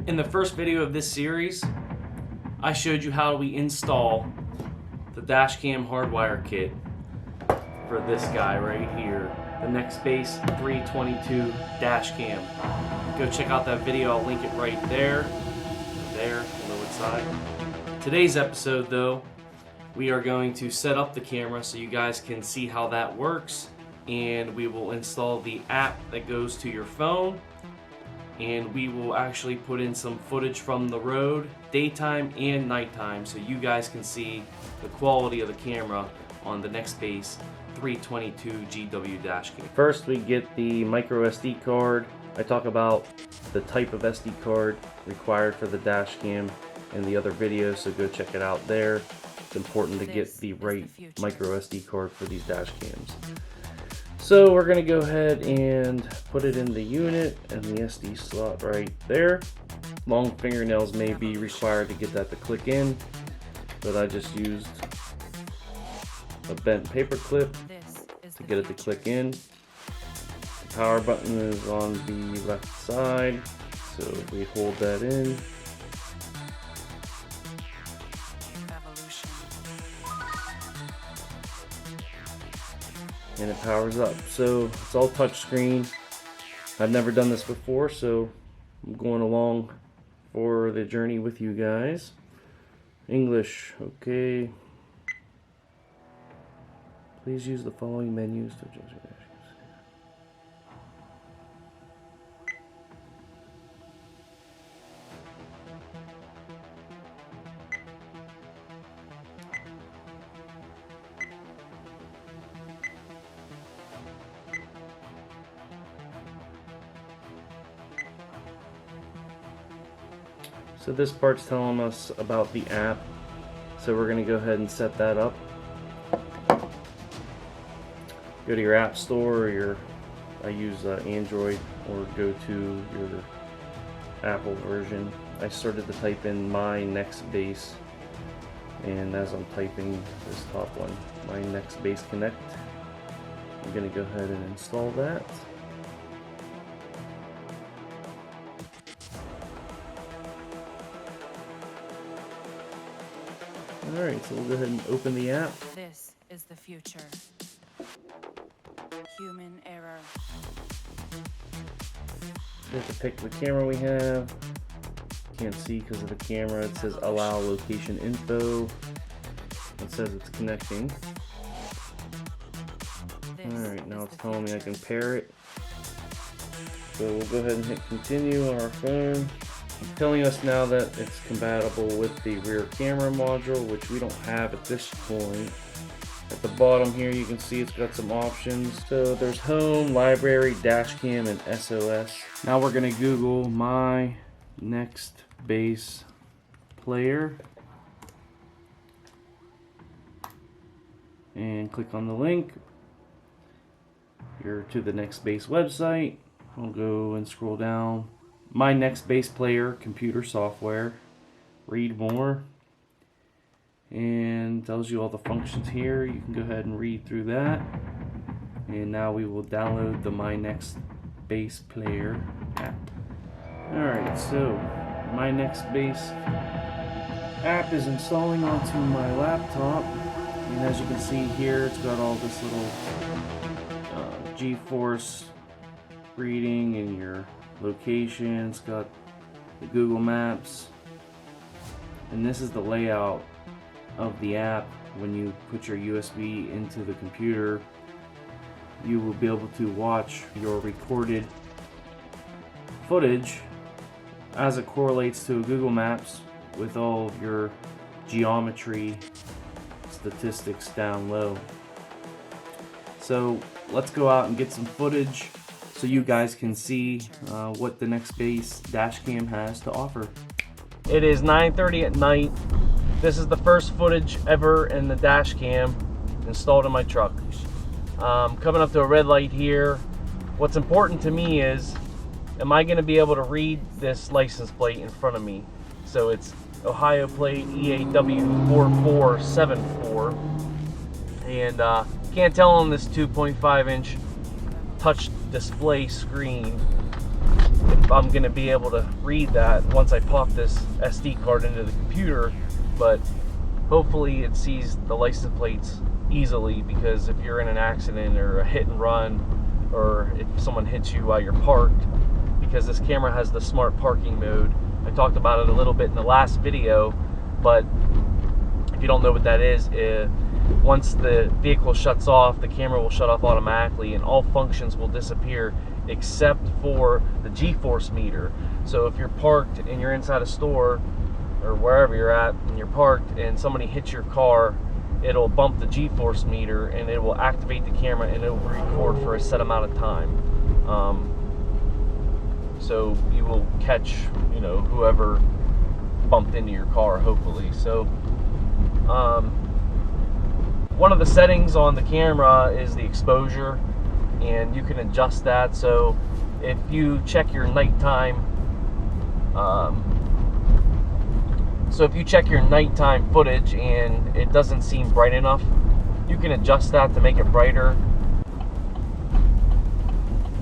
In the first video of this series, I showed you how we install the dash cam hardwire kit for this guy right here, the NEXTBASE 322 dash cam. Go check out that video, I'll link it right there, on the lower side. Today's episode though, we are going to set up the camera so you guys can see how that works, and we will install the app that goes to your phone, and we will actually put in some footage from the road, daytime and nighttime, so you guys can see the quality of the camera on the NEXTBASE 322 GW dash cam. First we get the micro SD card. I talk about the type of SD card required for the dash cam in the other videos, so go check it out there. It's important to get the right micro SD card for these dash cams. So we're going to go ahead and put it in the unit and the SD slot right there. Long fingernails may be required to get that to click in, but I just used a bent paper clip to get it to click in. The power button is on the left side, so we hold that in. And it powers up. So it's all touch screen. I've never done this before, so I'm going along for the journey with you guys. English, okay. Please use the following menus to adjust your actions. So this part's telling us about the app, so we're going to go ahead and set that up. Go to your app store, or I use Android, or go to your Apple version. I started to type in my NEXTBASE, and as I'm typing this top one, my NEXTBASE Connect, I'm going to go ahead and install that. Alright, so we'll go ahead and open the app. This is the future. Human error. We have to pick the camera we have. Can't see because of the camera. It says allow location info. It says it's connecting. Alright, now it's telling me I can pair it. So we'll go ahead and hit continue on our phone. It's telling us now that it's compatible with the rear camera module, which we don't have at this point. At the bottom here you can see it's got some options. So there's home, library, dash cam, and SOS. Now we're going to Google my NEXTBASE player and click on the link. You're to the NEXTBASE website. I'll go and scroll down. My NEXTBASE player, computer software, read more, and tells you all the functions here. You can go ahead and read through that. And now we will download the My NEXTBASE player app. Alright, so My NEXTBASE app is installing onto my laptop, and as you can see here, it's got all this little GeForce reading and your location. It's got the Google Maps, and this is the layout of the app. When you put your USB into the computer, you will be able to watch your recorded footage as it correlates to Google Maps with all of your geometry statistics down low. So let's go out and get some footage so you guys can see what the NEXTBASE dash cam has to offer. It is 9:30 at night. This is the first footage ever in the dash cam installed in my truck. Coming up to a red light here. What's important to me is, am I going to be able to read this license plate in front of me? So it's Ohio plate EAW4474, and can't tell on this 2.5 inch touch display screen if I'm going to be able to read that once I pop this SD card into the computer, but hopefully it sees the license plates easily, because if you're in an accident or a hit and run, or if someone hits you while you're parked, because this camera has the smart parking mode. I talked about it a little bit in the last video, but if you don't know what that is, once the vehicle shuts off, the camera will shut off automatically and all functions will disappear except for the G-force meter. So if you're parked and you're inside a store or wherever you're at and you're parked and somebody hits your car, it'll bump the G-force meter and it will activate the camera and it will record for a set amount of time. So you will catch, you know, whoever bumped into your car, hopefully. So one of the settings on the camera is the exposure, and you can adjust that. So if you check your nighttime footage and it doesn't seem bright enough, you can adjust that to make it brighter.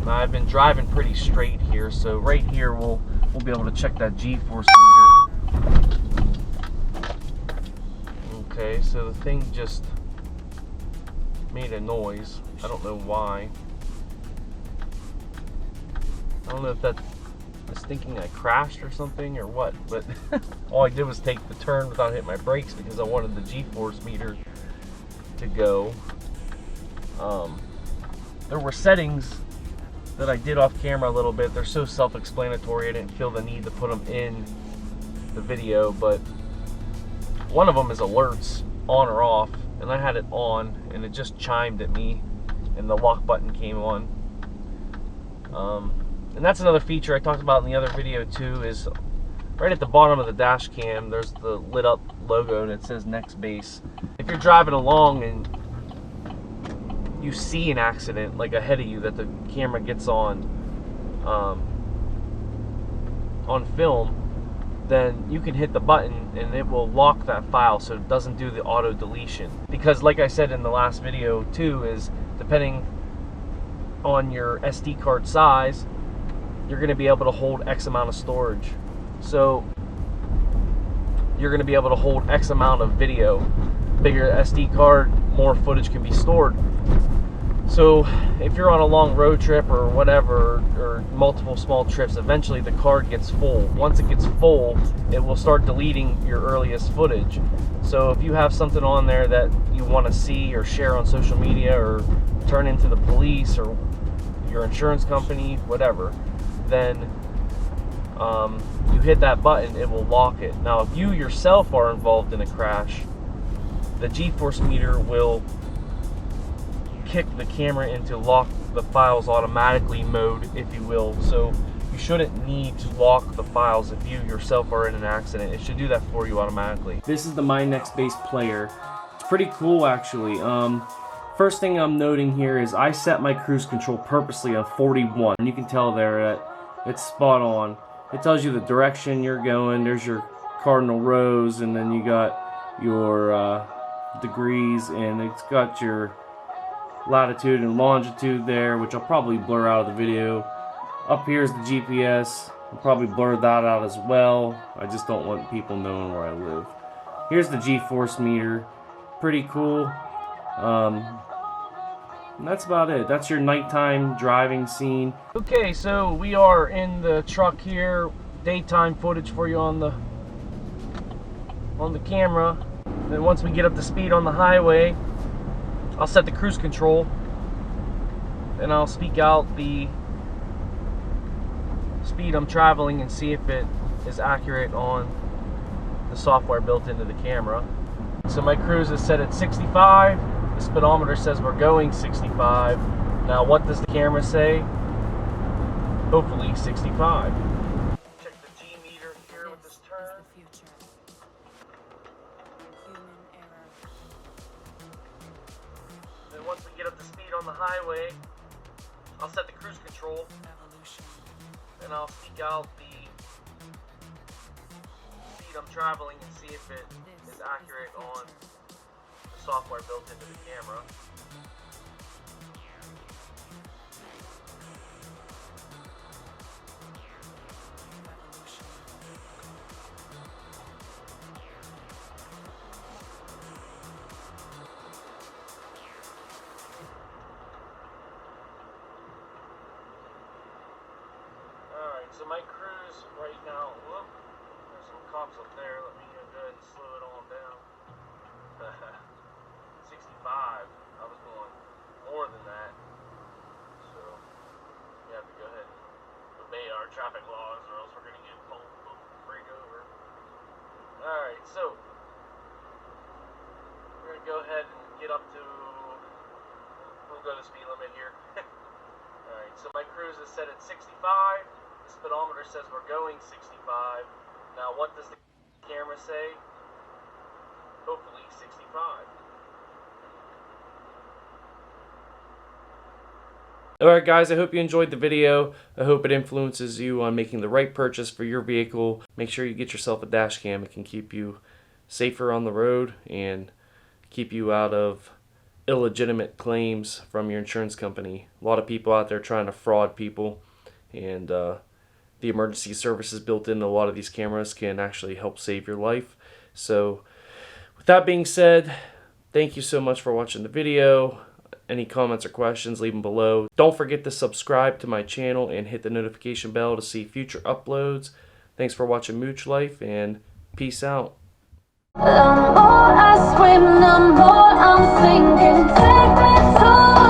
Now, I've been driving pretty straight here, so right here we'll be able to check that G-force meter. Okay, so the thing just made a noise. I don't know why. I don't know if that was thinking I crashed or something or what, but all I did was take the turn without hitting my brakes because I wanted the G-force meter to go. There were settings that I did off camera a little bit. They're so self-explanatory, I didn't feel the need to put them in the video, but one of them is alerts, on or off, and I had it on and it just chimed at me and the lock button came on. And that's another feature I talked about in the other video too, is right at the bottom of the dash cam there's the lit up logo and it says NEXTBASE. If you're driving along and you see an accident like ahead of you that the camera gets on film, then you can hit the button and it will lock that file so it doesn't do the auto deletion. Because like I said in the last video too, is depending on your SD card size, you're going to be able to hold X amount of storage. So you're going to be able to hold X amount of video. Bigger SD card, more footage can be stored. So if you're on a long road trip or whatever, or multiple small trips, eventually the card gets full. Once it gets full, it will start deleting your earliest footage. So if you have something on there that you want to see or share on social media or turn into the police or your insurance company, whatever, then you hit that button, it will lock it. Now if you yourself are involved in a crash, the G-force meter will kick the camera into lock the files automatically mode, if you will. So you shouldn't need to lock the files if you yourself are in an accident. It should do that for you automatically. This is the My NEXTBASE player. It's pretty cool actually. First thing I'm noting here is I set my cruise control purposely on 41. You can tell there that it's spot on. It tells you the direction you're going. There's your cardinal rows, and then you got your degrees, and it's got your latitude and longitude there, which I'll probably blur out of the video. Up here's the GPS. I'll probably blur that out as well. I just don't want people knowing where I live. Here's the G-force meter. Pretty cool. And that's about it. That's your nighttime driving scene. Okay, so we are in the truck here. Daytime footage for you on the camera. Then once we get up to speed on the highway, I'll set the cruise control and I'll speak out the speed I'm traveling and see if it is accurate on the software built into the camera. So my cruise is set at 65. The speedometer says we're going 65. Now what does the camera say? Hopefully 65. Check the G meter here with this turn. Then once we get up to speed on the highway, I'll set the cruise control and I'll speak out the speed I'm traveling and see if it is accurate on the software built into the camera. so my cruise right now, whoop, there's some cops up there. Let me go ahead and slow it on down. 65. I was going more than that. So we have to go ahead and obey our traffic laws, or else we're going to get pulled freak over. Alright, so we're going to go ahead and get up to, we'll go to the speed limit here. Alright, so my cruise is set at 65. The speedometer says we're going 65. Now what does the camera say? Hopefully 65. Alright guys, I hope you enjoyed the video. I hope it influences you on making the right purchase for your vehicle. Make sure you get yourself a dash cam. It can keep you safer on the road and keep you out of illegitimate claims from your insurance company. A lot of people out there trying to fraud people, and the emergency services built into a lot of these cameras can actually help save your life. So with that being said, thank you so much for watching the video. Any comments or questions, leave them below. Don't forget to subscribe to my channel and hit the notification bell to see future uploads. Thanks for watching Mooch Life, and peace out. The more I swim, the more I'm sinking. Take me to